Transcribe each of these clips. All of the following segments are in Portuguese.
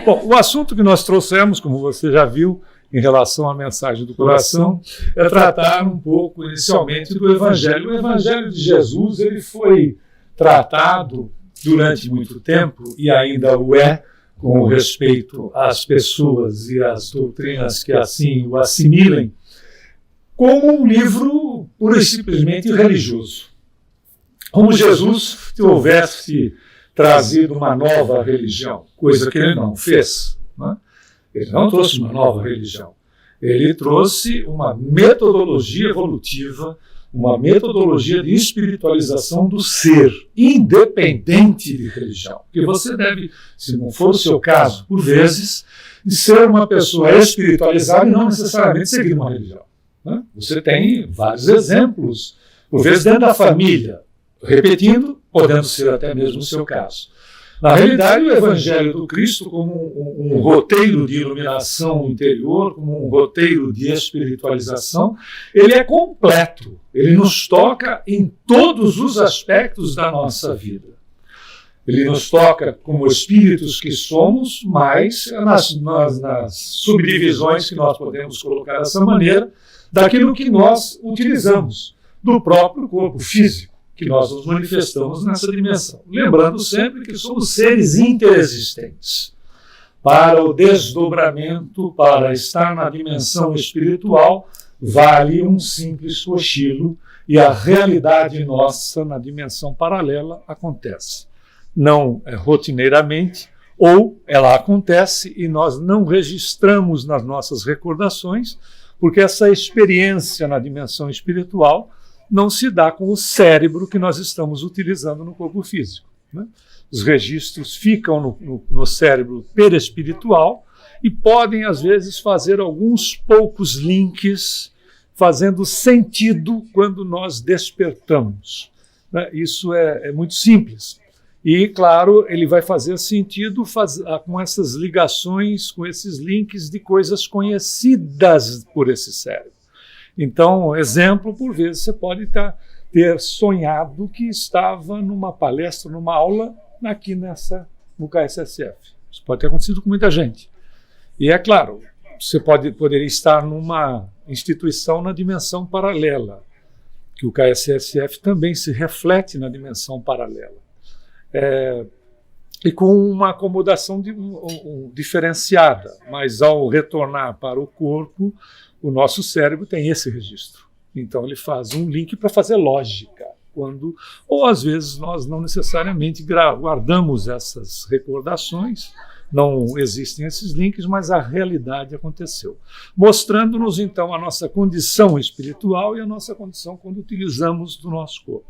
Bom, o assunto que nós trouxemos, como você já viu, em relação à mensagem do coração, é tratar um pouco, inicialmente, do Evangelho. O Evangelho de Jesus ele foi tratado durante muito tempo, e ainda o é, com respeito às pessoas e às doutrinas que assim o assimilem, como um livro pura e simplesmente religioso. Como Jesus houvesse trazido uma nova religião, coisa que ele não fez. Né? Ele não trouxe uma nova religião. Ele trouxe uma metodologia evolutiva, uma metodologia de espiritualização do ser, independente de religião. Porque você deve, se não for o seu caso, por vezes, de ser uma pessoa espiritualizada e não necessariamente seguir uma religião. Né? Você tem vários exemplos, por vezes dentro da família, repetindo, podendo ser até mesmo o seu caso. Na realidade, o Evangelho do Cristo, como um roteiro de iluminação interior, como um roteiro de espiritualização, ele é completo. Ele nos toca em todos os aspectos da nossa vida. Ele nos toca como espíritos que somos, mas nas subdivisões que nós podemos colocar dessa maneira, daquilo que nós utilizamos, do próprio corpo físico, que nós nos manifestamos nessa dimensão. Lembrando sempre que somos seres interexistentes. Para o desdobramento, para estar na dimensão espiritual, vale um simples cochilo e a realidade nossa na dimensão paralela acontece. Não rotineiramente, ou ela acontece e nós não registramos nas nossas recordações, porque essa experiência na dimensão espiritual não se dá com o cérebro que nós estamos utilizando no corpo físico. Né? Os registros ficam no cérebro perispiritual e podem, às vezes, fazer alguns poucos links, fazendo sentido quando nós despertamos. Né? Isso é muito simples. E, claro, ele vai fazer sentido com essas ligações, com esses links de coisas conhecidas por esse cérebro. Então, exemplo, por vezes você pode ter sonhado que estava numa palestra, numa aula, aqui no KSSF. Isso pode ter acontecido com muita gente. E é claro, você poderia estar numa instituição na dimensão paralela, que o KSSF também se reflete na dimensão paralela. E com uma acomodação diferenciada, mas ao retornar para o corpo, o nosso cérebro tem esse registro. Então ele faz um link para fazer lógica. Ou às vezes nós não necessariamente guardamos essas recordações, não existem esses links, mas a realidade aconteceu. Mostrando-nos então a nossa condição espiritual e a nossa condição quando utilizamos do nosso corpo.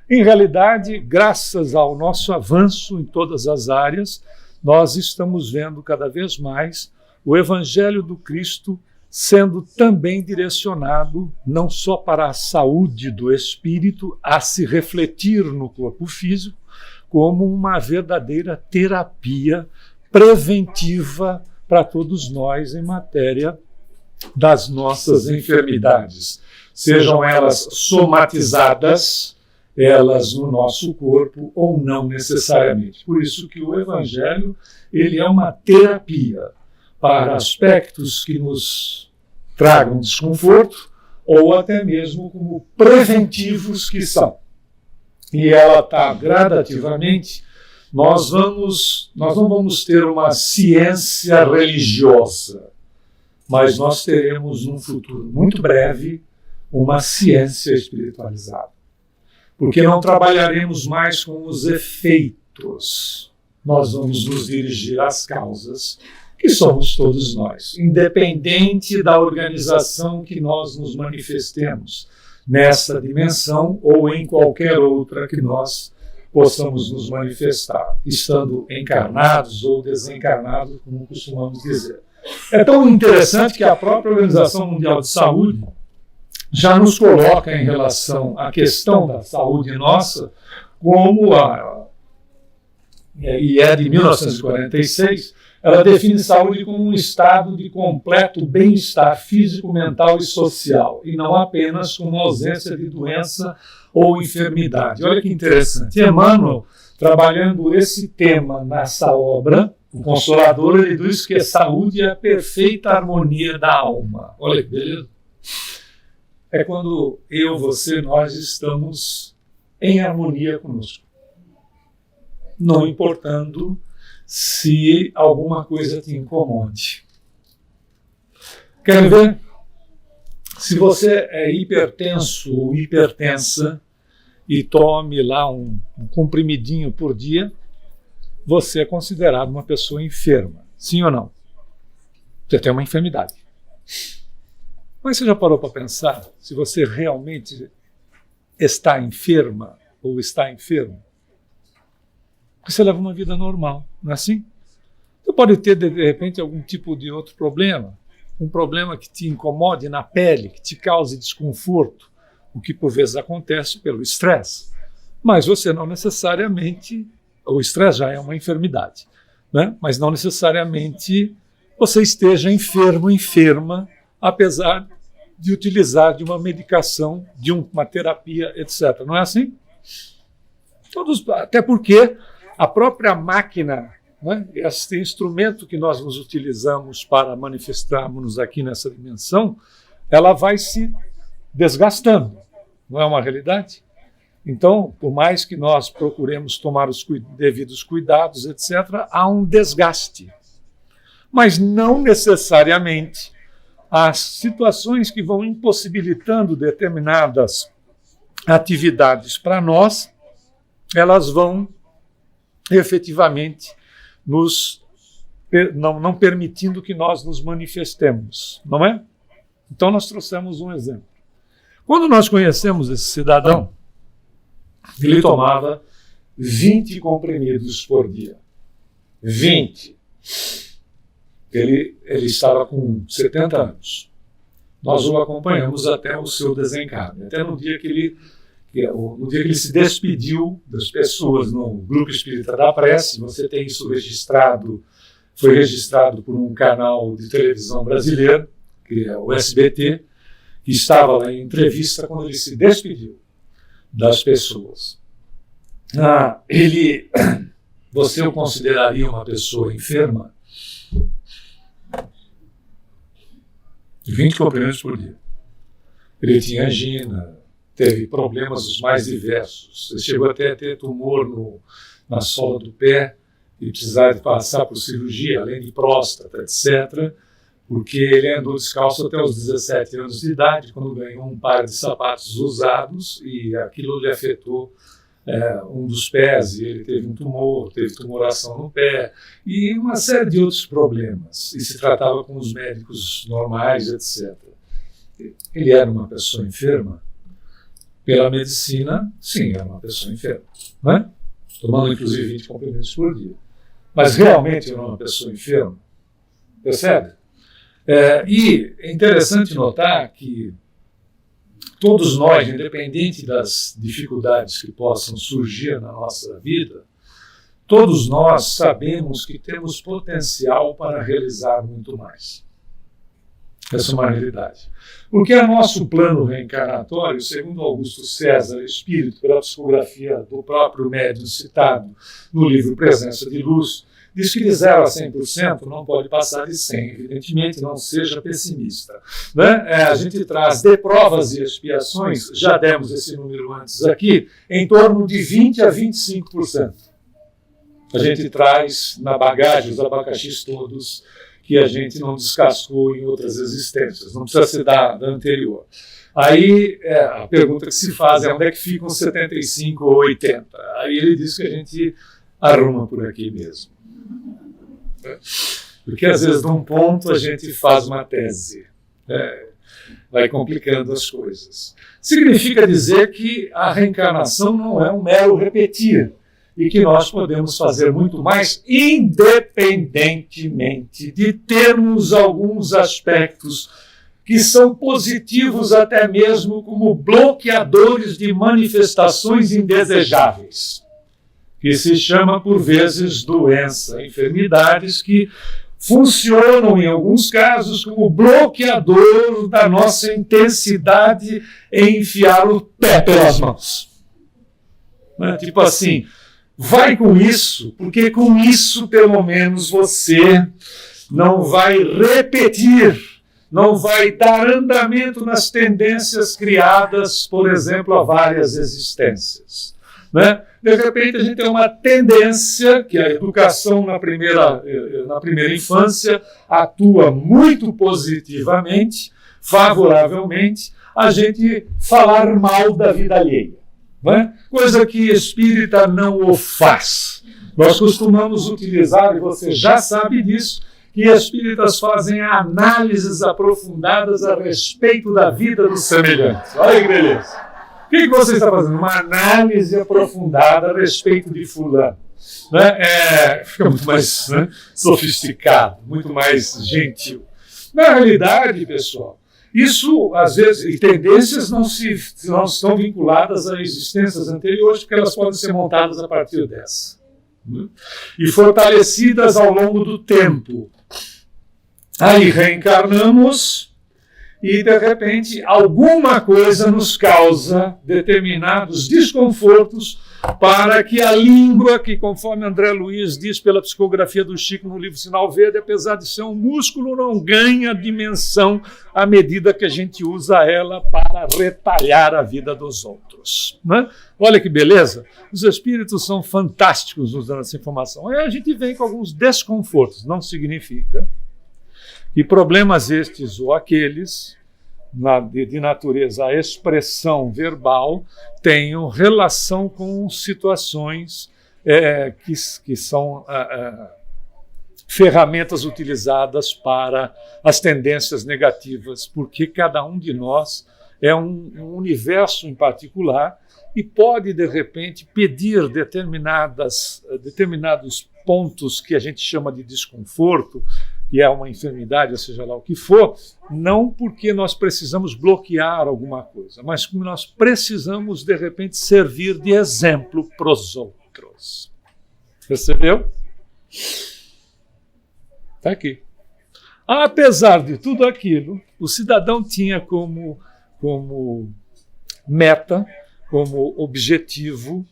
Em realidade, graças ao nosso avanço em todas as áreas, nós estamos vendo cada vez mais o Evangelho do Cristo sendo também direcionado não só para a saúde do espírito, a se refletir no corpo físico, como uma verdadeira terapia preventiva para todos nós em matéria das nossas enfermidades, sejam elas somatizadas, elas no nosso corpo ou não necessariamente. Por isso que o Evangelho ele é uma terapia para aspectos que nos tragam desconforto ou até mesmo como preventivos que são. E ela está gradativamente, nós não vamos ter uma ciência religiosa, mas nós teremos num futuro muito breve uma ciência espiritualizada. Porque não trabalharemos mais com os efeitos, nós vamos nos dirigir às causas, que somos todos nós, independente da organização que nós nos manifestemos, nessa dimensão ou em qualquer outra que nós possamos nos manifestar, estando encarnados ou desencarnados, como costumamos dizer. É tão interessante que a própria Organização Mundial de Saúde já nos coloca em relação à questão da saúde nossa como e é de 1946, ela define saúde como um estado de completo bem-estar físico, mental e social, e não apenas como ausência de doença ou enfermidade. Olha que interessante. Emmanuel, trabalhando esse tema nessa obra, O Consolador, ele diz que a saúde é a perfeita harmonia da alma. Olha que beleza. É quando eu, você, nós estamos em harmonia conosco. Não importando se alguma coisa te incomode. Quer ver? Se você é hipertenso ou hipertensa e tome lá um comprimidinho por dia, você é considerado uma pessoa enferma. Sim ou não? Você tem uma enfermidade. Mas você já parou para pensar se você realmente está enferma ou está enfermo? Porque você leva uma vida normal, não é assim? Você pode ter, de repente, algum tipo de outro problema. Um problema que te incomode na pele, que te cause desconforto, o que por vezes acontece pelo estresse. Mas você não necessariamente, o estresse já é uma enfermidade, né? Mas não necessariamente você esteja enfermo, enferma, apesar de utilizar de uma medicação, de uma terapia, etc. Não é assim? Até porque a própria máquina, né, esse instrumento que nós nos utilizamos para manifestarmos aqui nessa dimensão, ela vai se desgastando. Não é uma realidade? Então, por mais que nós procuremos tomar os devidos cuidados, etc., há um desgaste. Mas não necessariamente as situações que vão impossibilitando determinadas atividades para nós, elas vão efetivamente não permitindo que nós nos manifestemos, não é? Então nós trouxemos um exemplo. Quando nós conhecemos esse cidadão, ele tomava 20 comprimidos por dia. 20. Ele estava com 70 anos. Nós o acompanhamos até o seu desencarne, até no dia que ele se despediu das pessoas no Grupo Espírita da Prece. Você tem isso registrado, foi registrado por um canal de televisão brasileiro, que é o SBT, que estava lá em entrevista quando ele se despediu das pessoas. Você o consideraria uma pessoa enferma? 20 comprimidos por dia. Ele tinha angina, teve problemas os mais diversos. Ele chegou até a ter tumor na sola do pé e precisar de passar por cirurgia, além de próstata, etc., porque ele andou descalço até os 17 anos de idade, quando ganhou um par de sapatos usados, e aquilo lhe afetou um dos pés, e ele teve um tumor, teve tumoração no pé, e uma série de outros problemas, e se tratava com os médicos normais, etc. Ele era uma pessoa enferma? Pela medicina, sim, era uma pessoa enferma, né? Tomando inclusive 20 comprimidos por dia. Mas realmente era uma pessoa enferma? Percebe? E é interessante notar que todos nós, independente das dificuldades que possam surgir na nossa vida, todos nós sabemos que temos potencial para realizar muito mais. Essa é uma realidade. Porque é nosso plano reencarnatório, segundo Augusto César Espírito, pela psicografia do próprio médium citado no livro Presença de Luz, diz que de 0 a 100% não pode passar de 100. Evidentemente, não seja pessimista, né? A gente traz de provas e expiações, já demos esse número antes aqui, em torno de 20 a 25%. A gente traz na bagagem os abacaxis todos que a gente não descascou em outras existências, não precisa ser da anterior. Aí a pergunta que se faz é onde é que ficam 75 ou 80? Aí ele diz que a gente arruma por aqui mesmo. Porque às vezes, de um ponto, a gente faz uma tese. Vai complicando as coisas. Significa dizer que a reencarnação não é um mero repetir e que nós podemos fazer muito mais, independentemente de termos alguns aspectos que são positivos até mesmo como bloqueadores de manifestações indesejáveis, que se chama, por vezes, doença, enfermidades que funcionam, em alguns casos, como bloqueador da nossa intensidade em enfiar o pé pelas mãos. Tipo assim, vai com isso, porque com isso, pelo menos, você não vai repetir, não vai dar andamento nas tendências criadas, por exemplo, há várias existências. Né? De repente, a gente tem uma tendência que a educação na primeira infância atua muito positivamente, favoravelmente, a gente falar mal da vida alheia. Né? Coisa que espírita não o faz. Nós costumamos utilizar, e você já sabe disso, que espíritas fazem análises aprofundadas a respeito da vida dos semelhantes. Olha que beleza! O que você está fazendo? Uma análise aprofundada a respeito de fulano. Né? Fica muito mais, né, sofisticado, muito mais gentil. Na realidade, pessoal, isso, às vezes, e tendências não estão vinculadas a existências anteriores, porque elas podem ser montadas a partir dessa. Né? E fortalecidas ao longo do tempo. Aí reencarnamos e, de repente, alguma coisa nos causa determinados desconfortos para que a língua, que conforme André Luiz diz pela psicografia do Chico no livro Sinal Verde, apesar de ser um músculo, não ganha dimensão à medida que a gente usa ela para retalhar a vida dos outros. Né? Olha que beleza! Os espíritos são fantásticos nos dando essa informação. Aí a gente vem com alguns desconfortos, não significa que problemas estes ou aqueles, de natureza a expressão verbal, tenham relação com situações que são ferramentas utilizadas para as tendências negativas, porque cada um de nós é um universo em particular e pode, de repente, pedir determinados pontos que a gente chama de desconforto, que é uma enfermidade, ou seja lá o que for, não porque nós precisamos bloquear alguma coisa, mas porque nós precisamos, de repente, servir de exemplo para os outros. Percebeu? Está aqui. Apesar de tudo aquilo, o cidadão tinha como meta, como objetivo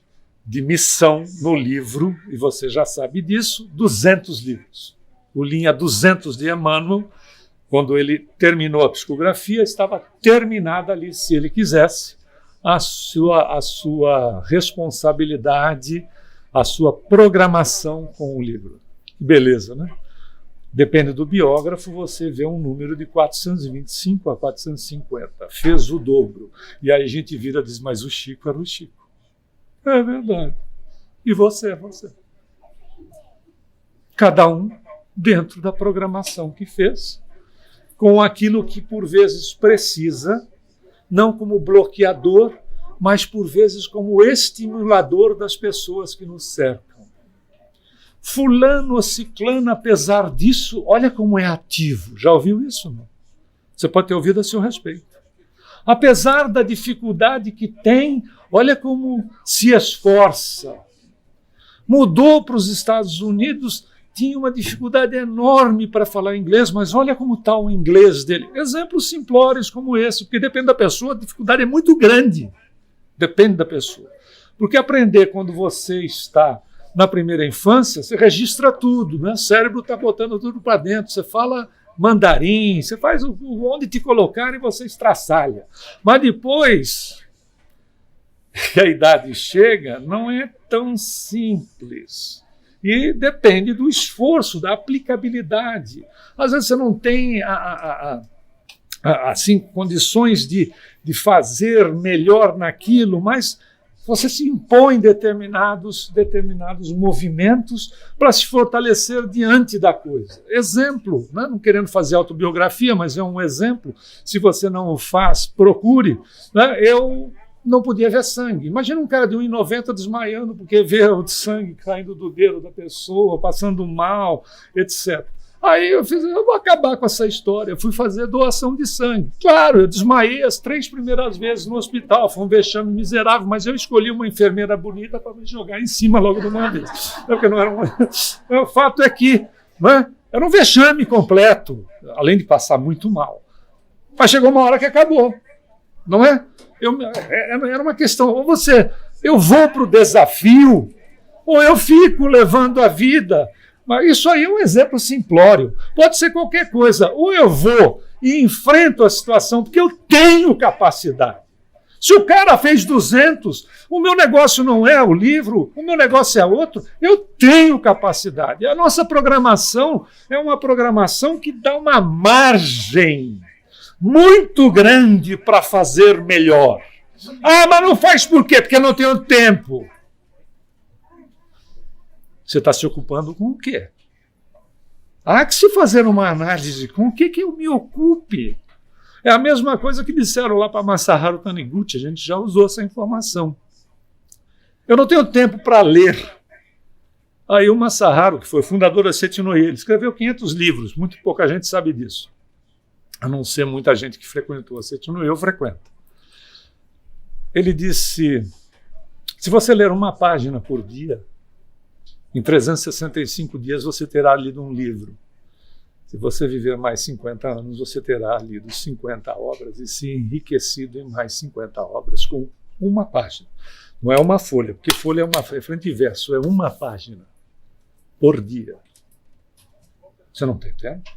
de missão no livro, e você já sabe disso, 200 livros. O linha 200 de Emmanuel, quando ele terminou a psicografia, estava terminada ali, se ele quisesse, a sua responsabilidade, a sua programação com o livro. Beleza, né? Depende do biógrafo, você vê um número de 425 a 450. Fez o dobro. E aí a gente vira e diz, mas o Chico era o Chico. É verdade. E você é você. Cada um dentro da programação que fez, com aquilo que por vezes precisa, não como bloqueador, mas por vezes como estimulador das pessoas que nos cercam. Fulano ou ciclano, apesar disso, olha como é ativo. Já ouviu isso? Não? Você pode ter ouvido a seu respeito. Apesar da dificuldade que tem, olha como se esforça. Mudou para os Estados Unidos, tinha uma dificuldade enorme para falar inglês, mas olha como está o inglês dele. Exemplos simplórios como esse, porque depende da pessoa, a dificuldade é muito grande. Depende da pessoa. Porque aprender quando você está na primeira infância, você registra tudo, né? O cérebro está botando tudo para dentro, você fala mandarim, você faz onde te colocarem, você estraçalha. Mas depois que a idade chega, não é tão simples. E depende do esforço, da aplicabilidade. Às vezes você não tem assim, condições de fazer melhor naquilo, mas você se impõe determinados movimentos para se fortalecer diante da coisa. Exemplo, né? Não querendo fazer autobiografia, mas é um exemplo. Se você não o faz, procure. Né? Eu não podia ver sangue. Imagina um cara de 1,90 desmaiando porque vê o sangue caindo do dedo da pessoa, passando mal, etc. Aí eu vou acabar com essa história. Eu fui fazer doação de sangue. Claro, eu desmaiei as 3 primeiras vezes no hospital. Foi um vexame miserável, mas eu escolhi uma enfermeira bonita para me jogar em cima logo de uma vez. Porque não era O fato é que, né, era um vexame completo, além de passar muito mal. Mas chegou uma hora que acabou. Não é? Era uma questão, ou eu vou para o desafio, ou eu fico levando a vida. Mas isso aí é um exemplo simplório. Pode ser qualquer coisa. Ou eu vou e enfrento a situação, porque eu tenho capacidade. Se o cara fez 200, o meu negócio não é o livro, o meu negócio é outro, eu tenho capacidade. A nossa programação é uma programação que dá uma margem muito grande para fazer melhor. Ah, mas não faz por quê? Porque eu não tenho tempo. Você está se ocupando com o quê? Há que se fazer uma análise com o que eu me ocupe. É a mesma coisa que disseram lá para Masaharu Taniguchi, a gente já usou essa informação. Eu não tenho tempo para ler. Aí o Masaharu, que foi fundador da Setinoye, ele escreveu 500 livros, muito pouca gente sabe disso. A não ser muita gente que frequentou a Setinoye, eu frequento. Ele disse, se você ler uma página por dia, em 365 dias você terá lido um livro. Se você viver mais 50 anos, você terá lido 50 obras e se enriquecido em mais 50 obras com uma página. Não é uma folha, porque folha é uma frente e verso, é uma página por dia. Você não tem tempo?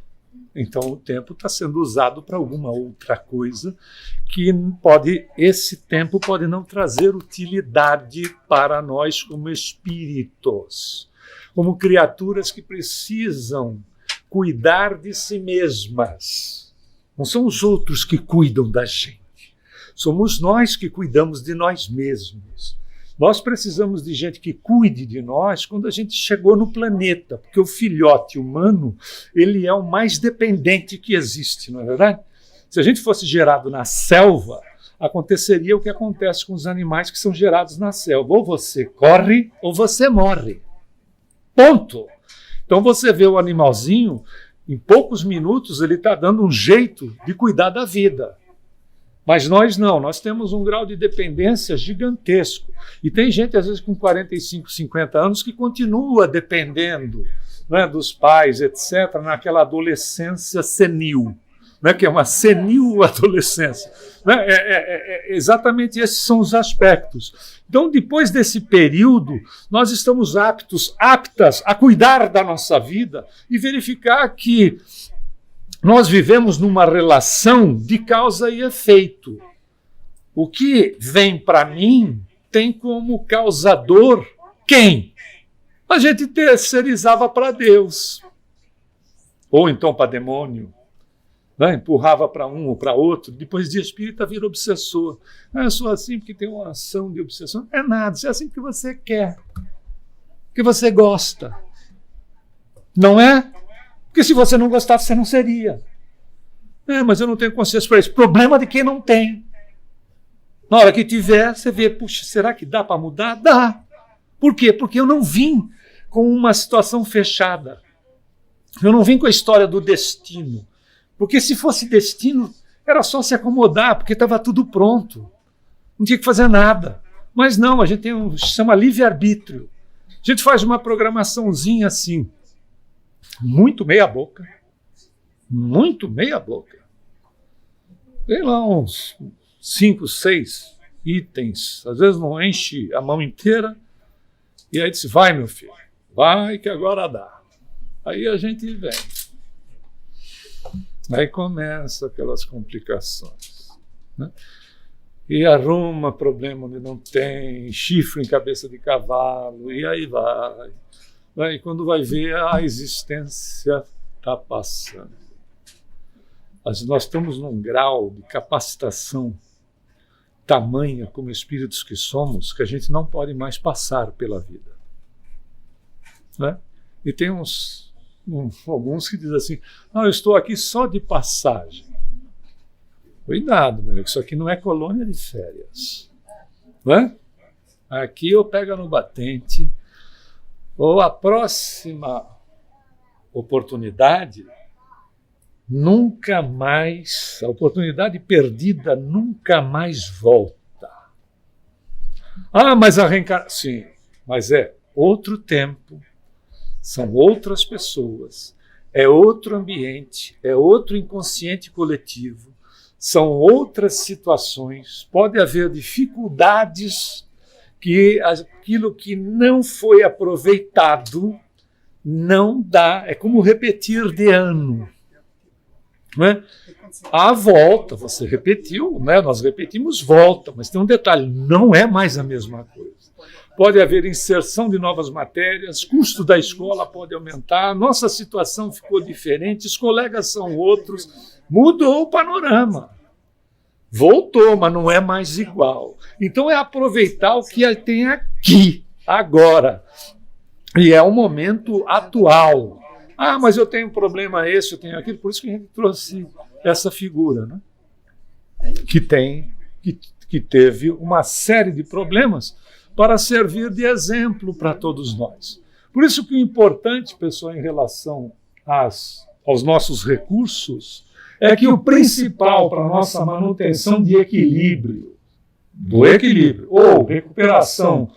Então o tempo está sendo usado para alguma outra coisa que esse tempo pode não trazer utilidade para nós como espíritos, como criaturas que precisam cuidar de si mesmas. Não são os outros que cuidam da gente. Somos nós que cuidamos de nós mesmos. Nós precisamos de gente que cuide de nós quando a gente chegou no planeta, porque o filhote humano, ele é o mais dependente que existe, não é verdade? Se a gente fosse gerado na selva, aconteceria o que acontece com os animais que são gerados na selva. Ou você corre ou você morre. Ponto. Então você vê o animalzinho, em poucos minutos ele está dando um jeito de cuidar da vida. Mas nós não, nós temos um grau de dependência gigantesco. E tem gente, às vezes, com 45, 50 anos, que continua dependendo, né, dos pais, etc., naquela adolescência senil, né, que é uma senil adolescência. Né? Exatamente esses são os aspectos. Então, depois desse período, nós estamos aptas a cuidar da nossa vida e verificar que nós vivemos numa relação de causa e efeito. O que vem para mim tem como causador quem? A gente terceirizava para Deus, ou então para demônio. Né? Empurrava para um ou para outro, depois de espírita vira obsessor. Eu sou assim porque tem uma ação de obsessão. É nada, você é assim porque você quer, porque você gosta. Não é? Porque se você não gostasse, você não seria. Mas eu não tenho consciência para isso. Problema de quem não tem. Na hora que tiver, você vê, puxa, será que dá para mudar? Dá. Por quê? Porque eu não vim com uma situação fechada. Eu não vim com a história do destino. Porque se fosse destino, era só se acomodar, porque estava tudo pronto. Não tinha que fazer nada. Mas não, a gente tem chama livre-arbítrio. A gente faz uma programaçãozinha assim, muito meia-boca. Muito meia-boca. Tem lá uns 5, 6 itens. Às vezes não enche a mão inteira. E aí diz, vai, meu filho, vai que agora dá. Aí a gente vem. Aí começa aquelas complicações. Né? E arruma problema onde não tem, chifre em cabeça de cavalo, e aí vai. E quando vai ver, a existência está passando. Mas nós estamos num grau de capacitação tamanha como espíritos que somos, que a gente não pode mais passar pela vida. Né? E tem alguns que dizem assim, não, eu estou aqui só de passagem. Cuidado, meu amigo, isso aqui não é colônia de férias. Né? Aqui eu pego no batente, ou a próxima oportunidade, nunca mais, a oportunidade perdida nunca mais volta. Ah, mas a reencarnação, sim, mas é outro tempo, são outras pessoas, é outro ambiente, é outro inconsciente coletivo, são outras situações, pode haver dificuldades que aquilo que não foi aproveitado não dá, é como repetir de ano. Não é? A volta, você repetiu, né? Nós repetimos volta, mas tem um detalhe, não é mais a mesma coisa. Pode haver inserção de novas matérias, custo da escola pode aumentar, nossa situação ficou diferente, os colegas são outros, mudou o panorama. Voltou, mas não é mais igual. Então é aproveitar o que tem aqui, agora. E é o momento atual. Ah, mas eu tenho um problema esse, eu tenho aquilo, por isso que a gente trouxe essa figura, né? que teve uma série de problemas para servir de exemplo para todos nós. Por isso que o importante, pessoal, em relação aos nossos recursos, é que o principal para a nossa manutenção de equilíbrio, ou recuperação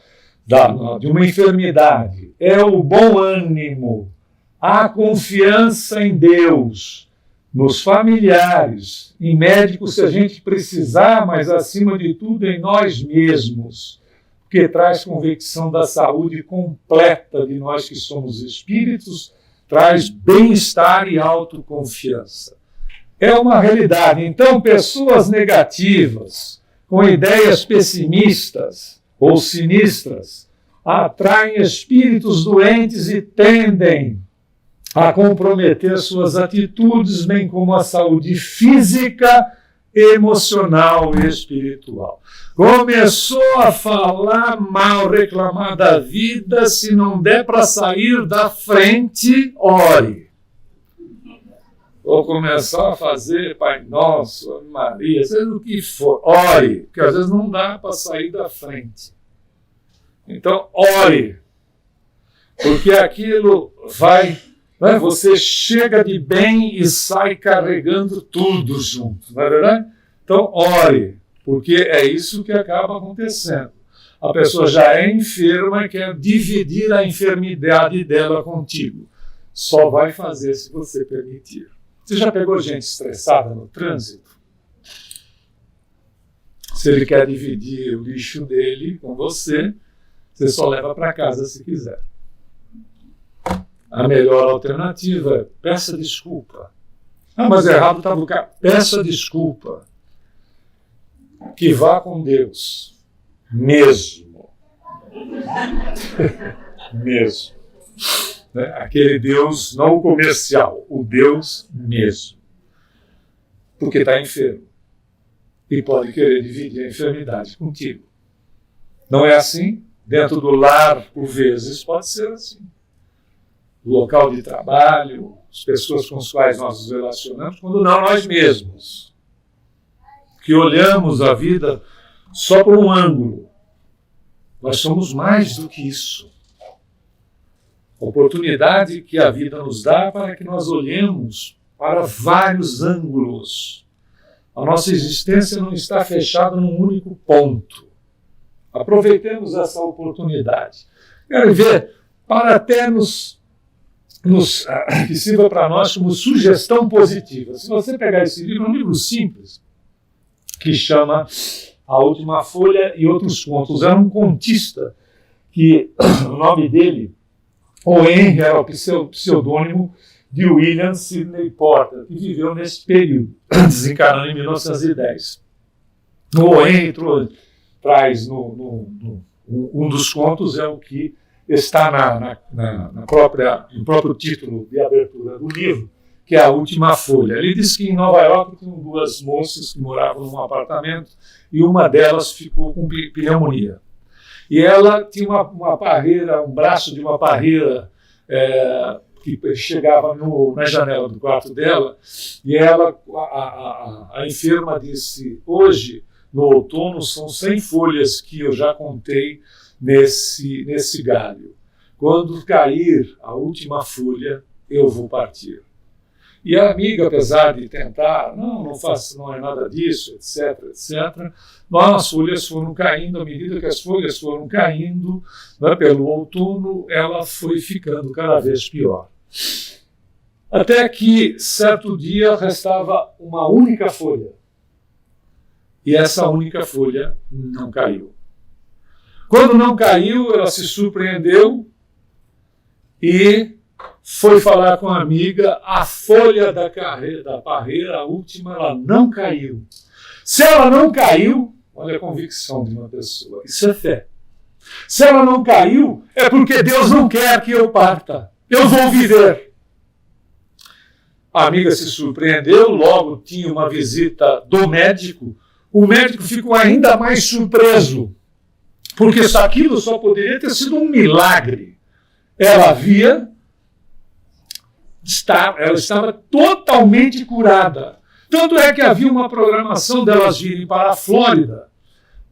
de uma enfermidade, é o bom ânimo, a confiança em Deus, nos familiares, em médicos se a gente precisar, mas acima de tudo em nós mesmos, que traz convicção da saúde completa de nós que somos espíritos, traz bem-estar e autoconfiança. É uma realidade. Então, pessoas negativas, com ideias pessimistas ou sinistras, atraem espíritos doentes e tendem a comprometer suas atitudes, bem como a saúde física, emocional e espiritual. Começou a falar mal, reclamar da vida, se não der para sair da frente, ore. Ou começar a fazer Pai Nosso, Ave Maria, seja o que for, ore, porque às vezes não dá para sair da frente. Então, ore, porque aquilo vai... Você chega de bem e sai carregando tudo junto, não é verdade? Então, ore, porque é isso que acaba acontecendo. A pessoa já é enferma e quer dividir a enfermidade dela contigo. Só vai fazer se você permitir. Você já pegou gente estressada no trânsito? Se ele quer dividir o lixo dele com você, você só leva para casa se quiser. A melhor alternativa é peça desculpa. Ah, mas errado estava o cara. Peça desculpa. Que vá com Deus. Mesmo. Mesmo. Né? Aquele Deus não comercial, o Deus mesmo. Porque está enfermo. E pode querer dividir a enfermidade contigo. Não é assim? Dentro do lar, por vezes, pode ser assim. O local de trabalho, as pessoas com as quais nós nos relacionamos, quando não nós mesmos, que olhamos a vida só por um ângulo. Nós somos mais do que isso. A oportunidade que a vida nos dá para que nós olhemos para vários ângulos. A nossa existência não está fechada num único ponto. Aproveitemos essa oportunidade. Quero ver, para até que sirva para nós como sugestão positiva. Se você pegar esse livro, é um livro simples, que chama A Última Folha e Outros Contos. Era um contista que o nome dele, o Henry, era o pseudônimo de William Sidney Porter, que viveu nesse período, desencarnando em 1910. O Henry traz um dos contos, é o que está no próprio título de abertura do livro, que é A Última Folha. Ele diz que em Nova York tinham duas moças que moravam num apartamento e uma delas ficou com pneumonia. E ela tinha uma parreira, um braço de uma parreira que chegava na janela do quarto dela, e ela, a enferma disse, hoje, no outono, são 100 folhas que eu já contei nesse galho. Quando cair a última folha, eu vou partir. E a amiga, apesar de tentar, não é nada disso, etc., as folhas foram caindo, à medida que as folhas foram caindo, né, pelo outono, ela foi ficando cada vez pior. Até que, certo dia, restava uma única folha. E essa única folha não caiu. Quando não caiu, ela se surpreendeu e foi falar com a amiga, a folha da parreira, a última, ela não caiu. Se ela não caiu, olha a convicção de uma pessoa, isso é fé. Se ela não caiu, é porque Deus não quer que eu parta. Eu vou viver. A amiga se surpreendeu, logo tinha uma visita do médico. O médico ficou ainda mais surpreso, porque aquilo só poderia ter sido um milagre. Ela estava totalmente curada. Tanto é que havia uma programação delas virem para a Flórida,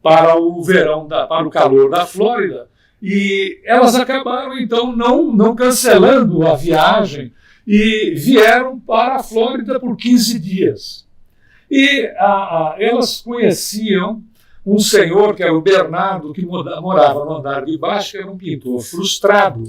para o verão, para o calor da Flórida, e elas acabaram, então, não cancelando a viagem e vieram para a Flórida por 15 dias. E elas conheciam um senhor, que era o Bernardo, que morava no andar de baixo, que era um pintor frustrado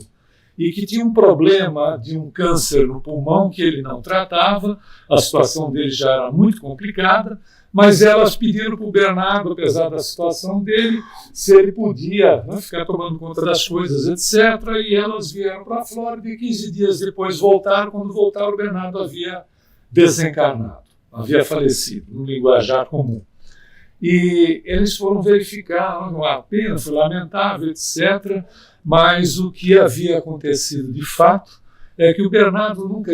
e que tinha um problema de um câncer no pulmão que ele não tratava, a situação dele já era muito complicada, mas elas pediram para o Bernardo, apesar da situação dele, se ele podia ficar tomando conta das coisas, etc. E elas vieram para a Flórida e 15 dias depois voltaram. Quando voltaram, o Bernardo havia desencarnado, havia falecido, no linguajar comum. E eles foram verificar, a pena foi lamentável, etc., mas o que havia acontecido de fato é que o Bernardo nunca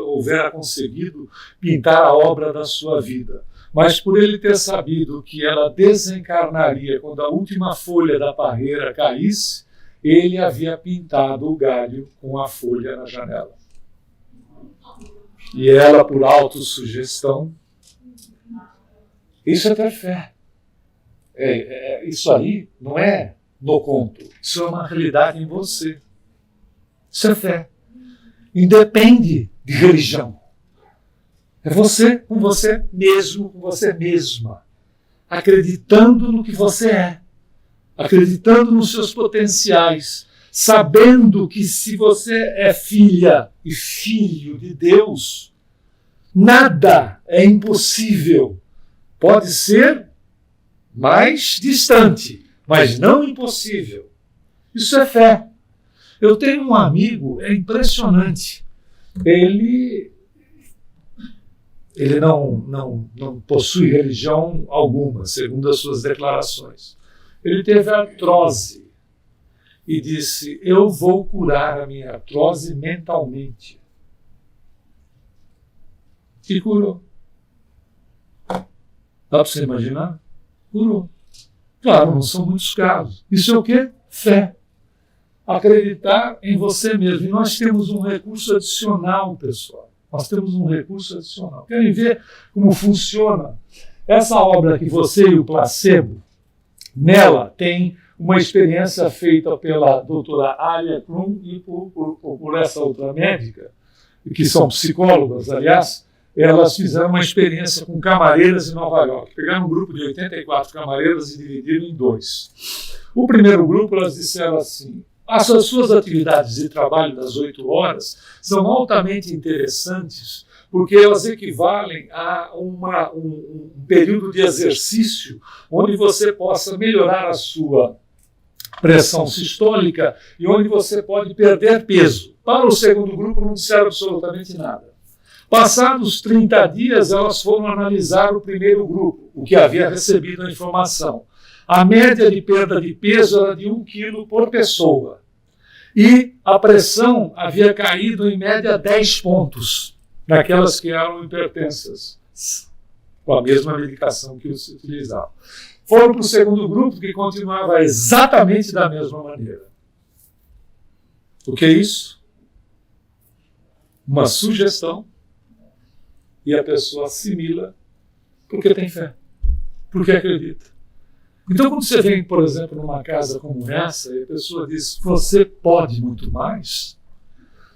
houvera conseguido pintar a obra da sua vida. Mas por ele ter sabido que ela desencarnaria quando a última folha da parreira caísse, ele havia pintado o galho com a folha na janela. E ela, por autossugestão, isso é ter fé. Isso aí não é no conto, isso é uma realidade em você. Isso é fé. Independe de religião. É você com você mesmo, com você mesma, acreditando no que você é, acreditando nos seus potenciais, sabendo que se você é filha e filho de Deus, nada é impossível. Pode ser mais distante, mas não impossível. Isso é fé. Eu tenho um amigo, é impressionante. Ele não possui religião alguma, segundo as suas declarações. Ele teve artrose e disse: eu vou curar a minha artrose mentalmente. E curou. Dá para você imaginar? Curou. Claro, não são muitos casos. Isso é o quê? Fé. Acreditar em você mesmo. E nós temos um recurso adicional, pessoal. Nós temos um recurso adicional. Querem ver como funciona? Essa obra que você e o placebo, nela tem uma experiência feita pela doutora Alia Krum e por essa outra médica, que são psicólogas, aliás. Elas fizeram uma experiência com camareiras em Nova York. Pegaram um grupo de 84 camareiras e dividiram em 2. O primeiro grupo, elas disseram assim: as suas atividades de trabalho das 8 horas são altamente interessantes, porque elas equivalem a um período de exercício onde você possa melhorar a sua pressão sistólica e onde você pode perder peso. Para o segundo grupo, não disseram absolutamente nada. Passados 30 dias, elas foram analisar o primeiro grupo, o que havia recebido a informação. A média de perda de peso era de 1 quilo por pessoa. E a pressão havia caído em média 10 pontos, naquelas que eram hipertensas, com a mesma medicação que se utilizava. Foram para o segundo grupo, que continuava exatamente da mesma maneira. O que é isso? Uma sugestão. E a pessoa assimila porque tem fé, porque acredita. Então, quando você vem, por exemplo, numa casa como essa, e a pessoa diz: você pode muito mais,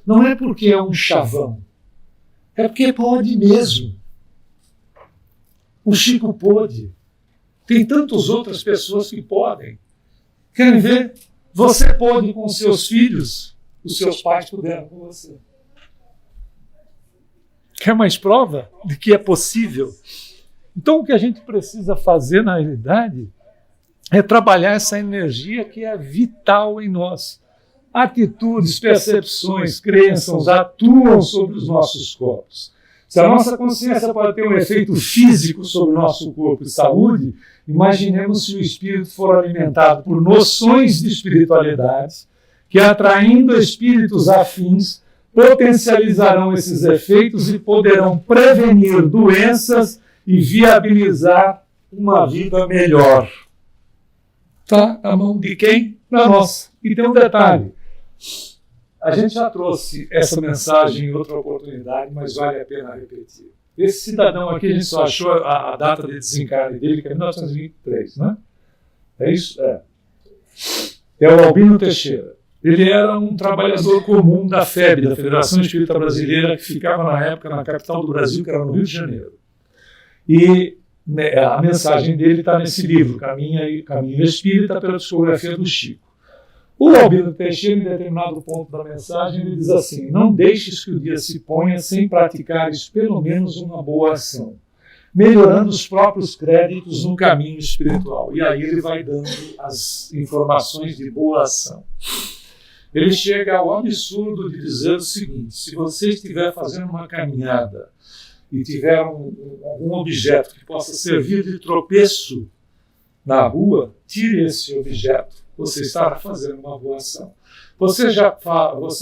não é porque é um chavão, é porque pode mesmo. O Chico pôde. Tem tantas outras pessoas que podem. Querem ver? Você pode com seus filhos, os seus pais puderam com você. Quer mais prova de que é possível? Então, o que a gente precisa fazer, na realidade, é trabalhar essa energia que é vital em nós. Atitudes, percepções, crenças atuam sobre os nossos corpos. Se a nossa consciência pode ter um efeito físico sobre o nosso corpo e saúde, imaginemos se o espírito for alimentado por noções de espiritualidade que, atraindo espíritos afins, potencializarão esses efeitos e poderão prevenir doenças e viabilizar uma vida melhor. Está na mão de quem? Na nossa. E tem um detalhe. A gente já trouxe essa mensagem em outra oportunidade, mas vale a pena repetir. Esse cidadão aqui, a gente só achou a data de desencarne dele, que é 1923, né? É isso? É o Albino Teixeira. Ele era um trabalhador comum da FEB, da Federação Espírita Brasileira, que ficava na época na capital do Brasil, que era no Rio de Janeiro. E a mensagem dele está nesse livro, Caminho Espírita, pela psicografia do Chico. O Albino Teixeira, em determinado ponto da mensagem, ele diz assim: não deixes que o dia se ponha sem praticares pelo menos uma boa ação, melhorando os próprios créditos no caminho espiritual. E aí ele vai dando as informações de boa ação. Ele chega ao absurdo de dizer o seguinte: se você estiver fazendo uma caminhada e tiver algum objeto que possa servir de tropeço na rua, tire esse objeto. Você estará fazendo uma boa ação. Você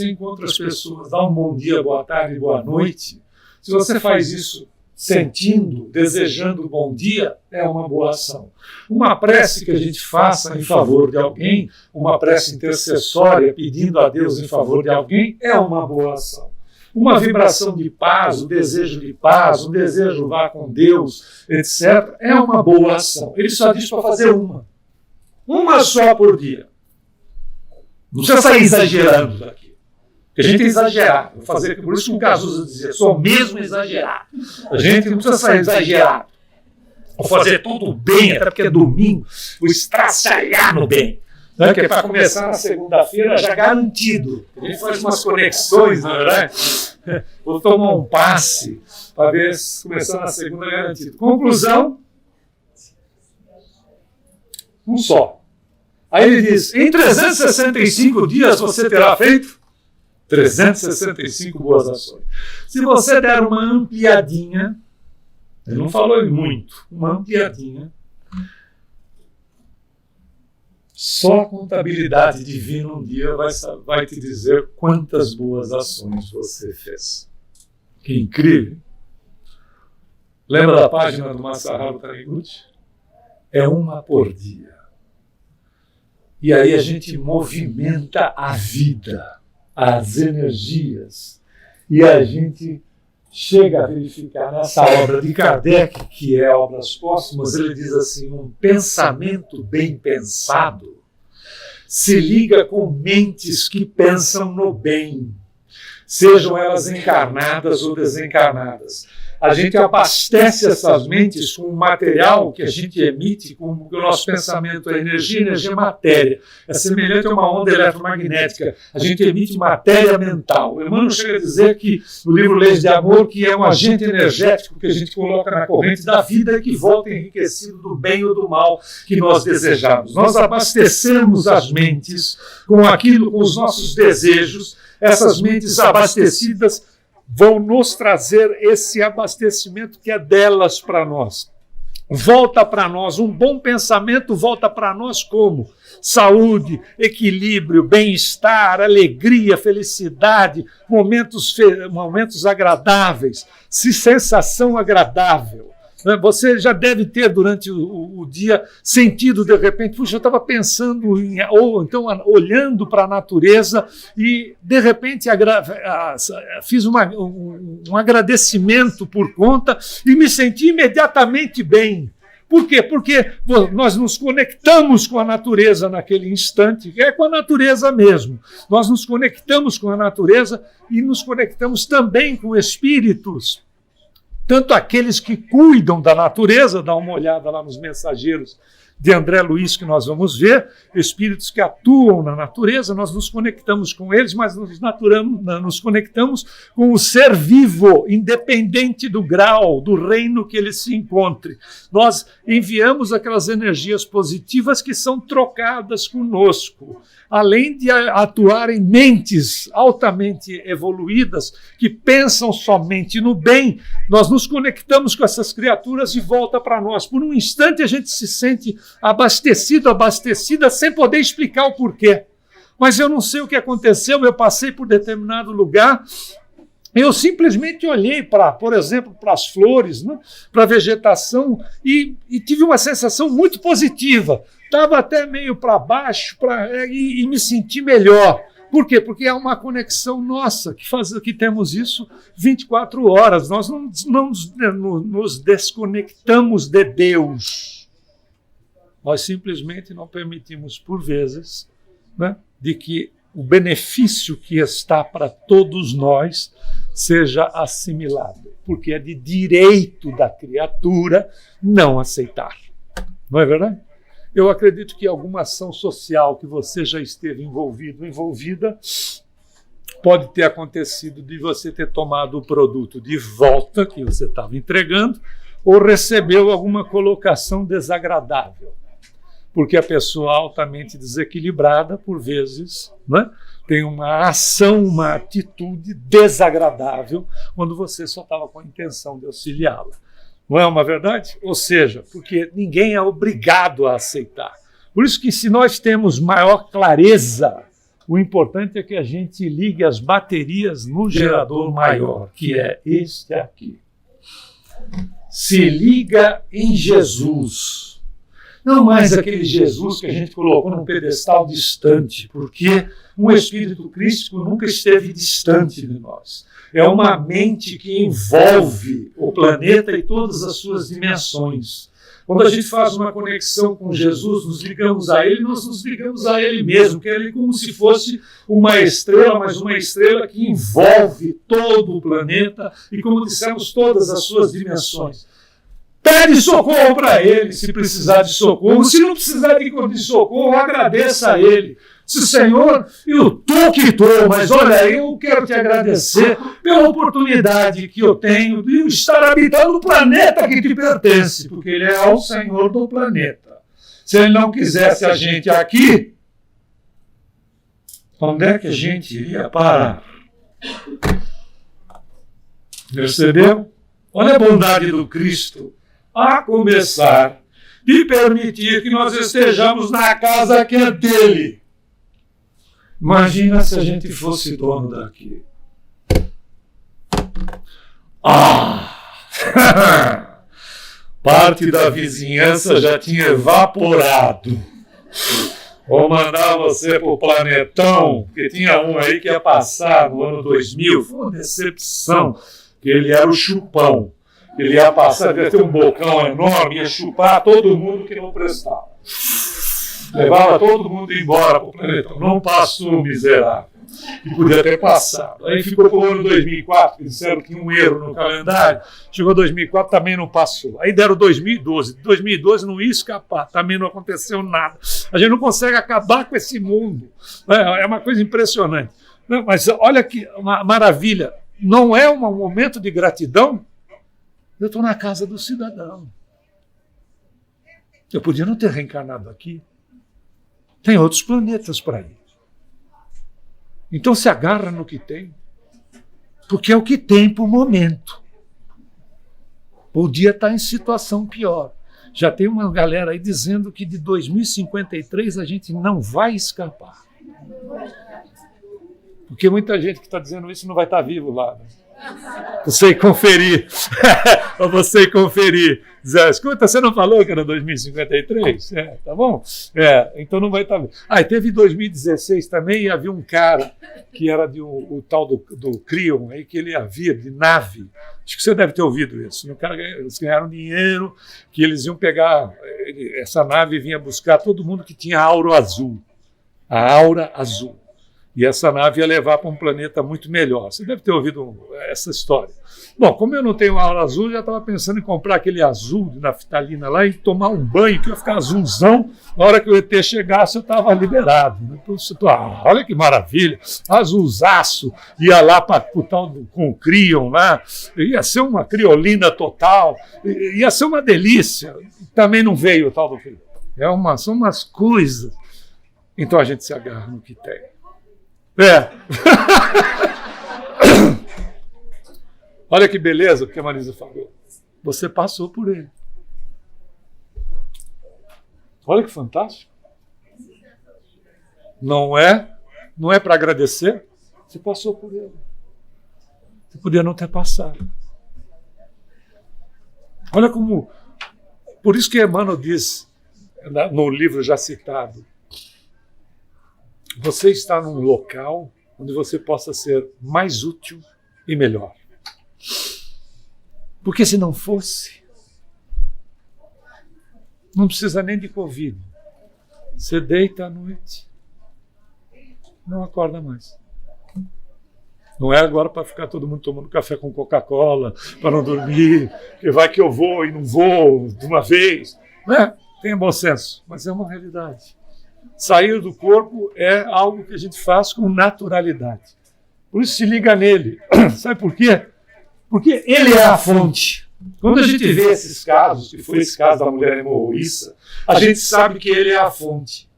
encontra as pessoas, dá um bom dia, boa tarde, boa noite. Se você faz isso sentindo, desejando bom dia, é uma boa ação. Uma prece que a gente faça em favor de alguém, uma prece intercessória pedindo a Deus em favor de alguém, é uma boa ação. Uma vibração de paz, o desejo de paz, o desejo vá com Deus, etc., é uma boa ação. Ele só diz para fazer uma. Uma só por dia. Não precisa sair exagerando daqui. Porque a gente é exagerado. Vou fazer, por isso que o Cazuza dizia, sou mesmo exagerado. A gente não precisa sair exagerado. Vou fazer tudo bem, até porque é domingo, vou estraçalhar no bem. Né? Que é para começar na segunda-feira já garantido. A gente faz umas conexões, não é verdade? Vou tomar um passe para ver se começar na segunda garantido. Conclusão: um só. Aí ele diz, em 365 dias você terá feito 365 boas ações. Se você der uma ampliadinha, ele não falou em muito, uma ampliadinha, só a contabilidade divina um dia vai te dizer quantas boas ações você fez. Que incrível. Lembra da página do Masaharu Taniguchi? É uma por dia. E aí a gente movimenta a vida, as energias, e a gente chega a verificar nessa obra de Kardec, que é Obras Póstumas, ele diz assim: um pensamento bem pensado se liga com mentes que pensam no bem, sejam elas encarnadas ou desencarnadas. A gente abastece essas mentes com o material que a gente emite, com o nosso pensamento é energia é matéria. É semelhante a uma onda eletromagnética. A gente emite matéria mental. O Emmanuel chega a dizer que no livro Leis de Amor que é um agente energético que a gente coloca na corrente da vida e que volta enriquecido do bem ou do mal que nós desejamos. Nós abastecemos as mentes com aquilo, com os nossos desejos. Essas mentes abastecidas vão nos trazer esse abastecimento que é delas para nós. Volta para nós, um bom pensamento volta para nós como? Saúde, equilíbrio, bem-estar, alegria, felicidade, momentos agradáveis, sensação agradável. Você já deve ter durante o dia sentido de repente, puxa, eu estava pensando ou então olhando para a natureza e de repente fiz um agradecimento por conta e me senti imediatamente bem. Por quê? Porque nós nos conectamos com a natureza naquele instante, é com a natureza mesmo. Nós nos conectamos com a natureza e nos conectamos também com espíritos. Tanto aqueles que cuidam da natureza, dá uma olhada lá nos mensageiros de André Luiz, que nós vamos ver, espíritos que atuam na natureza, nós nos conectamos com eles, mas nos conectamos com o ser vivo, independente do grau, do reino que ele se encontre. Nós enviamos aquelas energias positivas que são trocadas conosco, além de atuar em mentes altamente evoluídas, que pensam somente no bem, nós nos conectamos com essas criaturas e volta para nós. Por um instante a gente se sente abastecido, abastecida, sem poder explicar o porquê. Mas eu não sei o que aconteceu, eu passei por determinado lugar, eu simplesmente olhei, por exemplo, para as flores, né, para a vegetação, e tive uma sensação muito positiva. Estava até meio para baixo e me senti melhor. Por quê? Porque é uma conexão nossa, que temos isso 24 horas. Nós não nos desconectamos de Deus. Nós simplesmente não permitimos, por vezes, né, de que o benefício que está para todos nós seja assimilado, porque é de direito da criatura não aceitar. Não é verdade? Eu acredito que alguma ação social que você já esteve envolvido, envolvida, pode ter acontecido de você ter tomado o produto de volta que você estava entregando ou recebeu alguma colocação desagradável. Porque a pessoa altamente desequilibrada, por vezes, né, tem uma ação, uma atitude desagradável quando você só estava com a intenção de auxiliá-la. Não é uma verdade? Ou seja, porque ninguém é obrigado a aceitar. Por isso que se nós temos maior clareza, o importante é que a gente ligue as baterias no gerador maior, que é este aqui. Se liga em Jesus. Não mais aquele Jesus que a gente colocou num pedestal distante, porque um espírito crístico nunca esteve distante de nós. É uma mente que envolve o planeta e todas as suas dimensões. Quando a gente faz uma conexão com Jesus, nos ligamos a Ele, nós nos ligamos a Ele mesmo, que é Ele como se fosse uma estrela, mas uma estrela que envolve todo o planeta e, como dissemos, todas as suas dimensões. Pede socorro para Ele, se precisar de socorro. Se não precisar de socorro, agradeça a Ele. Se, Senhor, eu estou que estou, mas olha, eu quero te agradecer pela oportunidade que eu tenho de estar habitando o planeta que te pertence, porque Ele é o Senhor do planeta. Se Ele não quisesse a gente aqui, onde é que a gente iria parar? Percebeu? Olha a bondade do Cristo, a começar de permitir que nós estejamos na casa que é dele. Imagina se a gente fosse dono daqui. Parte da vizinhança já tinha evaporado. Vou mandar você para o planetão, porque tinha um aí que ia passar no ano 2000. Foi uma decepção, que ele era o chupão. Ele ia passar, ia ter um bocão enorme, ia chupar todo mundo que não prestava. Levava todo mundo embora para o planeta. Não passou, miserável. E podia ter passado. Aí ficou para o ano 2004, que disseram que tinha um erro no calendário. Chegou 2004, também não passou. Aí deram 2012. 2012 não ia escapar, também não aconteceu nada. A gente não consegue acabar com esse mundo. É uma coisa impressionante. Mas olha que uma maravilha. Não é um momento de gratidão? Eu estou na casa do cidadão. Eu podia não ter reencarnado aqui. Tem outros planetas para ir. Então se agarra no que tem, porque é o que tem por momento. Podia estar em situação pior. Já tem uma galera aí dizendo que de 2053 a gente não vai escapar. Porque muita gente que está dizendo isso não vai estar vivo lá, né? Você conferir. Para você conferir. Dizer, escuta, você não falou que era 2053? Tá bom? Então não vai estar. E teve 2016 também, e havia um cara que era o tal do Crion, aí, que ele havia de nave. Acho que você deve ter ouvido isso. Eles ganharam dinheiro, que eles iam pegar. Essa nave vinha buscar todo mundo que tinha aura azul. A aura azul. E essa nave ia levar para um planeta muito melhor. Você deve ter ouvido essa história. Bom, como eu não tenho aura azul, eu já estava pensando em comprar aquele azul de naftalina lá e tomar um banho, que ia ficar azulzão. Na hora que o ET chegasse, eu estava liberado. Né? Olha que maravilha, azulzaço. Ia lá para o tal com o Crion lá, ia ser uma criolina total, ia ser uma delícia. Também não veio o tal do Crion. São umas coisas. Então a gente se agarra no que tem. Olha que beleza o que a Marisa falou. Você passou por ele. Olha que fantástico. Não é para agradecer? Você passou por ele. Você podia não ter passado. Olha como... Por isso que Emmanuel diz, no livro já citado, você está num local onde você possa ser mais útil e melhor. Porque se não fosse, não precisa nem de Covid. Você deita à noite, não acorda mais. Não é agora para ficar todo mundo tomando café com Coca-Cola, para não dormir, que vai que eu vou e não vou de uma vez. Não é? Tenha bom senso, mas é uma realidade. Sair do corpo é algo que a gente faz com naturalidade. Por isso se liga nele. Sabe por quê? Porque ele é a fonte. Quando a gente vê esses casos, que foi esse caso da mulher hemorroíça, a gente sabe que ele é a fonte.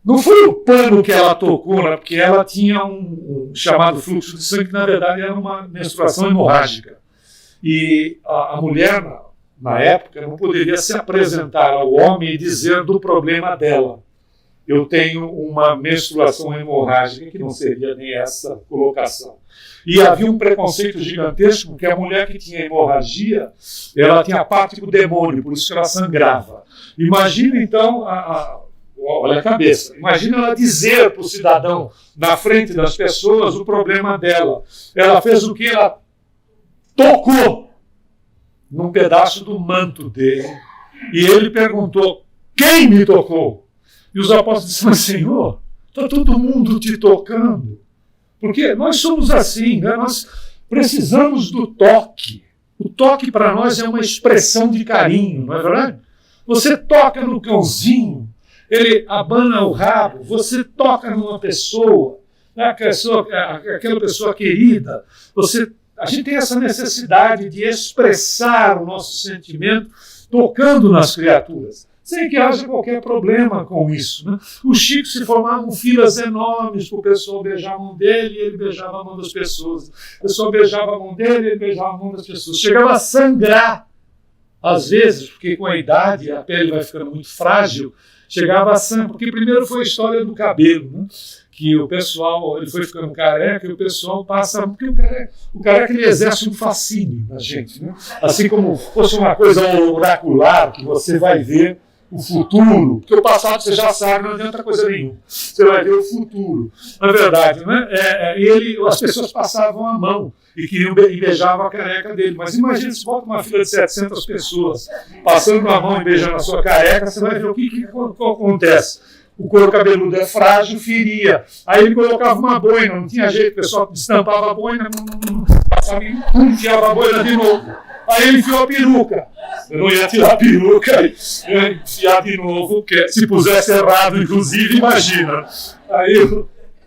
Não foi o pano que ela tocou, né? Porque ela tinha um chamado fluxo de sangue, que na verdade era uma menstruação hemorrágica. E a mulher, na época, não poderia se apresentar ao homem e dizer do problema dela. Eu tenho uma menstruação hemorrágica, que não seria nem essa colocação. E havia um preconceito gigantesco, porque a mulher que tinha hemorragia, ela tinha parte do demônio, por isso que ela sangrava. Imagina, então, olha a cabeça, imagina ela dizer para o cidadão, na frente das pessoas, o problema dela. Ela fez o que? Ela tocou num pedaço do manto dele. E ele perguntou, quem me tocou? E os apóstolos disseram, Senhor, está todo mundo te tocando. Porque nós somos assim, né? Nós precisamos do toque. O toque para nós é uma expressão de carinho, não é verdade? Você toca no cãozinho, ele abana o rabo, você toca numa pessoa, né? Aquela pessoa querida. A gente tem essa necessidade de expressar o nosso sentimento tocando nas criaturas. Sem que haja qualquer problema com isso. Né? O Chico se formavam filas enormes para o pessoal beijar a mão dele e ele beijava a mão das pessoas. O pessoal beijava a mão dele e ele beijava a mão das pessoas. Chegava a sangrar, às vezes, porque com a idade a pele vai ficando muito frágil, chegava a sangrar, porque primeiro foi a história do cabelo, né? Que o pessoal, ele foi ficando careca e o pessoal passa, porque o careca ele exerce um fascínio na gente. Né? Assim como fosse uma coisa oracular, que você vai ver o futuro, porque o passado você já sabe, não adianta coisa nenhuma. Você vai ver o futuro. Na verdade, né? As pessoas passavam a mão e queriam beijavam a careca dele. Mas imagina se volta uma fila de 700 pessoas passando a mão e beijando a sua careca, você vai ver o que acontece. O couro cabeludo é frágil, feria. Aí ele colocava uma boina, não tinha jeito, o pessoal destampava a boina, passava e enfiava a boina de novo. Aí ele enfiou a peruca. Eu não ia tirar a peruca e enfiar de novo, porque se pusesse errado, inclusive, imagina.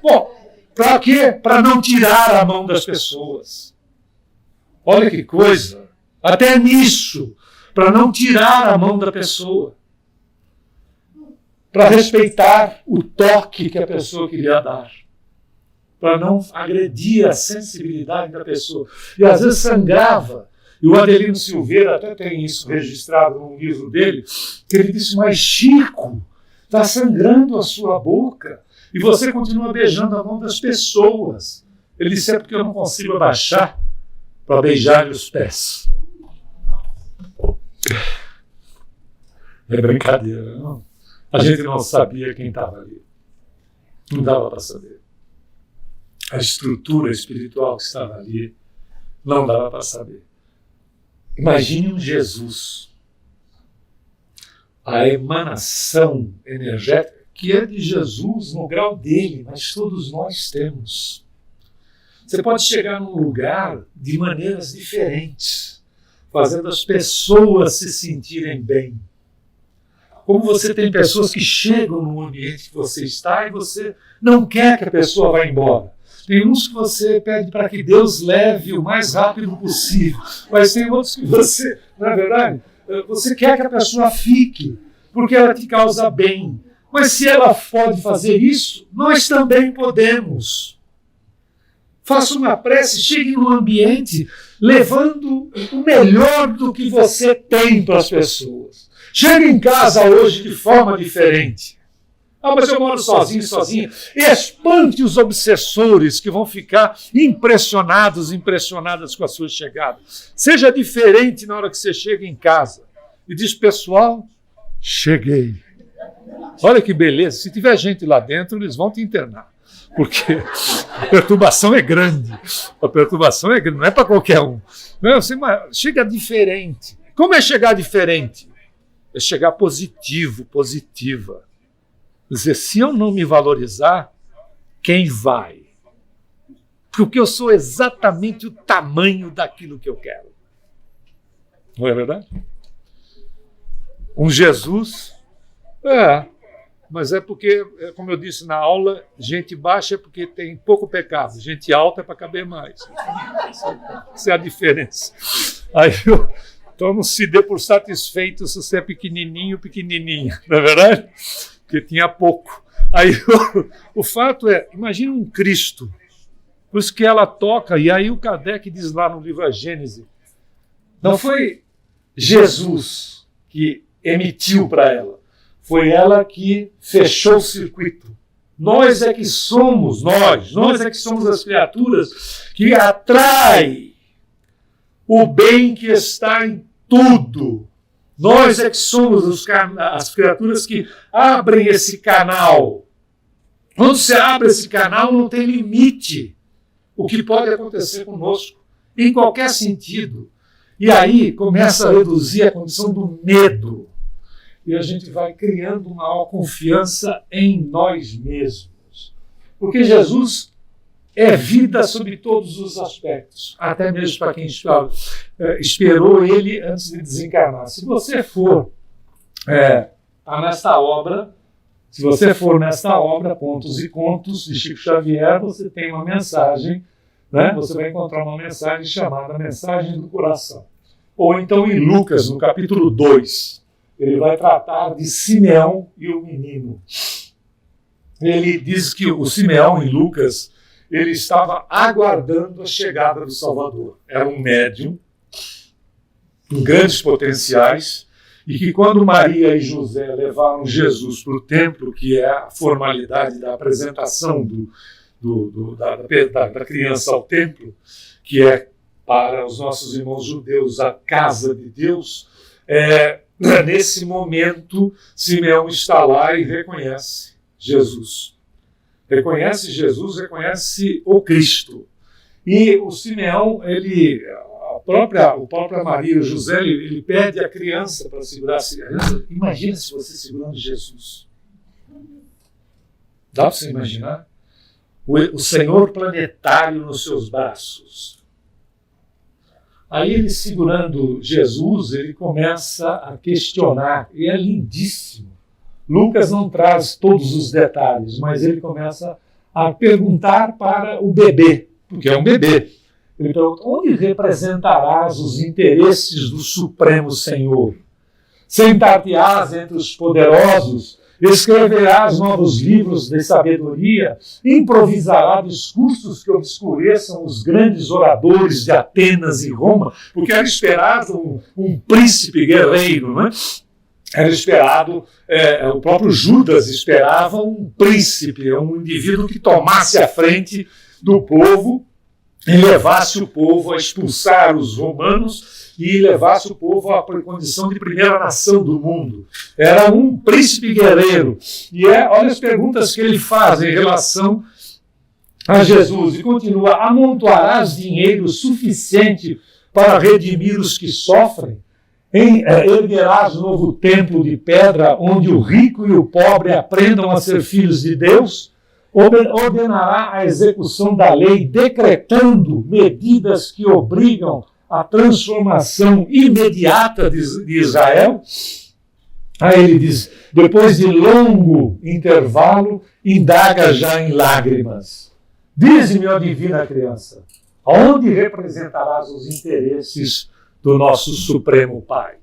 Bom, para quê? Para não tirar a mão das pessoas. Olha que coisa. Até nisso, para não tirar a mão da pessoa. Para respeitar o toque que a pessoa queria dar. Para não agredir a sensibilidade da pessoa. E às vezes sangrava. E o Adelino Silveira até tem isso registrado no livro dele, que ele disse, mas Chico, está sangrando a sua boca e você continua beijando a mão das pessoas. Ele disse, é porque eu não consigo abaixar para beijar-lhe os pés. É brincadeira, não? A gente não sabia quem estava ali. Não dava para saber. A estrutura espiritual que estava ali, não dava para saber. Imagine um Jesus, a emanação energética, que é de Jesus no grau dele, mas todos nós temos. Você pode chegar num lugar de maneiras diferentes, fazendo as pessoas se sentirem bem. Como você tem pessoas que chegam no ambiente que você está e você não quer que a pessoa vá embora. Tem uns que você pede para que Deus leve o mais rápido possível, mas tem outros que você, na verdade, você quer que a pessoa fique, porque ela te causa bem. Mas se ela pode fazer isso, nós também podemos. Faça uma prece, chegue no ambiente levando o melhor do que você tem para as pessoas. Chegue em casa hoje de forma diferente. Mas eu moro sozinho, sozinha. Espante os obsessores que vão ficar impressionadas com a sua chegada. Seja diferente na hora que você chega em casa. E diz, pessoal, cheguei. Olha que beleza. Se tiver gente lá dentro, eles vão te internar. Porque a perturbação é grande. A perturbação é grande, não é para qualquer um. Não, você chega diferente. Como é chegar diferente? É chegar positivo, positiva. Dizer, se eu não me valorizar, quem vai? Porque eu sou exatamente o tamanho daquilo que eu quero. Não é verdade? Um Jesus, mas é porque, como eu disse na aula, gente baixa é porque tem pouco pecado, gente alta é para caber mais. Essa é a diferença. Aí então não se dê por satisfeito se você é pequenininho, não é verdade? Porque tinha pouco. Aí o fato é, imagine um Cristo, por isso que ela toca, e aí o Kardec diz lá no livro A Gênese, não foi Jesus que emitiu para ela, foi ela que fechou o circuito. Nós é que somos, nós é que somos as criaturas que atraem o bem que está em tudo. Nós é que somos as criaturas que abrem esse canal. Quando você abre esse canal, não tem limite o que pode acontecer conosco, em qualquer sentido. E aí começa a reduzir a condição do medo. E a gente vai criando uma maior confiança em nós mesmos. Porque Jesus é vida sob todos os aspectos, até mesmo para quem esperou ele antes de desencarnar. Se você for nesta obra, Contos e Contos, de Chico Xavier, você tem uma mensagem, né? Você vai encontrar uma mensagem chamada Mensagem do Coração. Ou então em Lucas, no capítulo 2, ele vai tratar de Simeão e o menino. Ele diz que o Simeão, em Lucas, ele estava aguardando a chegada do Salvador. Era um médium, com grandes potenciais, e que quando Maria e José levaram Jesus para o templo, que é a formalidade da apresentação da criança ao templo, que é para os nossos irmãos judeus a casa de Deus, nesse momento Simeão está lá e reconhece Jesus. Reconhece Jesus, reconhece o Cristo. E o Simeão, a própria Maria e o José, ele pede a criança para segurar a criança. Imagina se você segurando Jesus. Dá para você imaginar? O Senhor planetário nos seus braços. Aí ele segurando Jesus, ele começa a questionar, e é lindíssimo. Lucas não traz todos os detalhes, mas ele começa a perguntar para o bebê, porque é um bebê. Ele pergunta, onde representarás os interesses do Supremo Senhor? Sentar-te-ás entre os poderosos, escreverás novos livros de sabedoria, improvisarás discursos que obscureçam os grandes oradores de Atenas e Roma, porque era esperado um príncipe guerreiro, não é? Era esperado, o próprio Judas esperava um príncipe, um indivíduo que tomasse a frente do povo e levasse o povo a expulsar os romanos e levasse o povo à condição de primeira nação do mundo. Era um príncipe guerreiro. E olha as perguntas que ele faz em relação a Jesus. E continua, amontoarás dinheiro suficiente para redimir os que sofrem? Erguerás novo templo de pedra, onde o rico e o pobre aprendam a ser filhos de Deus. Ordenará a execução da lei, decretando medidas que obrigam a transformação imediata de Israel. Aí ele diz, depois de longo intervalo, indaga já em lágrimas. Dize-me, ó divina criança, aonde representarás os interesses do nosso Supremo Pai?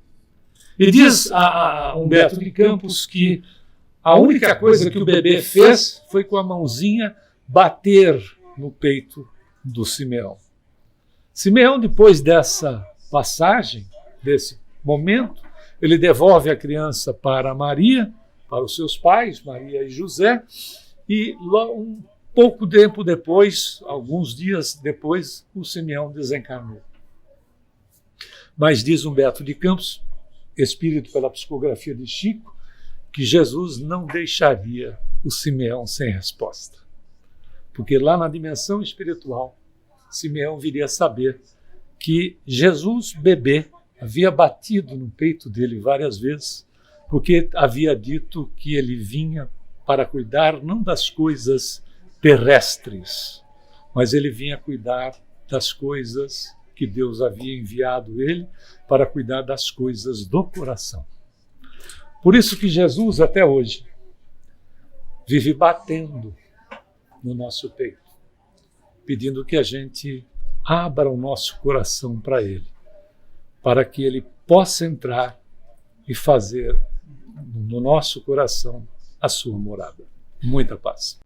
E diz a Humberto de Campos que a única coisa que o bebê fez foi com a mãozinha bater no peito do Simeão. Simeão, depois dessa passagem, desse momento, ele devolve a criança para Maria, para os seus pais, Maria e José, e um pouco tempo depois, alguns dias depois, o Simeão desencarnou. Mas diz Humberto de Campos, espírito pela psicografia de Chico, que Jesus não deixaria o Simeão sem resposta. Porque lá na dimensão espiritual, Simeão viria a saber que Jesus, bebê, havia batido no peito dele várias vezes, porque havia dito que ele vinha para cuidar não das coisas terrestres, mas ele vinha cuidar das coisas que Deus havia enviado ele para cuidar das coisas do coração. Por isso que Jesus, até hoje, vive batendo no nosso peito, pedindo que a gente abra o nosso coração para Ele, para que Ele possa entrar e fazer no nosso coração a sua morada. Muita paz.